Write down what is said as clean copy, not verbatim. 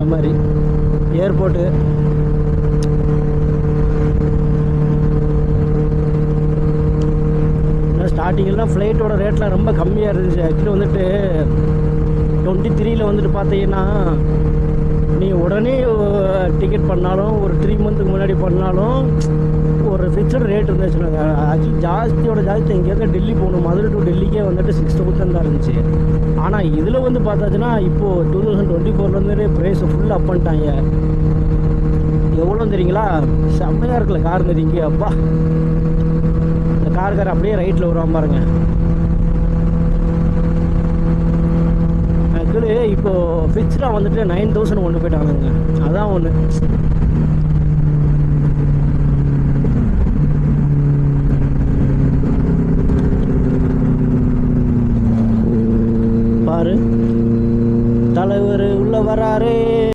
இந்த மாதிரி ஏர்போர்ட்டு ஸ்டார்டிங்கெல்லாம் ஃப்ளைட்டோட ரேட்லாம் ரொம்ப கம்மியாக இருந்துச்சு. ஆக்சுவலி வந்துட்டு 23 வந்துட்டு பார்த்தீங்கன்னா நீ உடனே டிக்கெட் பண்ணாலும் ஒரு 3 மந்த்துக்கு முன்னாடி பண்ணாலும் ஒரு ஃபிக்ஸட் ரேட் இருந்துச்சுனாங்க. ஆக்சுவலி ஜாஸ்தியோட ஜாஸ்தி இங்கேருந்து டெல்லி போகணும், மதுரை டு டெல்லிக்கே வந்துட்டு 6000 தான் இருந்துச்சு. ஆனால் இதில் வந்து பார்த்தாச்சுன்னா இப்போது 2024 ப்ரைஸ் ஃபுல் அப் பண்ணிட்டாங்க. எவ்வளோ தெரியுங்களா? செம்மையாக இருக்குல்ல கார் தெரியுங்க. அப்பா இந்த கார் அப்படியே ரைட்டில் வருவான் பாருங்க. ஆக்சுவலி இப்போது ஃபிக்ஸ்டாக வந்துட்டு 9000 கொண்டு போயிட்டானுங்க. அதான் ஒன்று. பாரு தலைவர் உள்ள வராரு.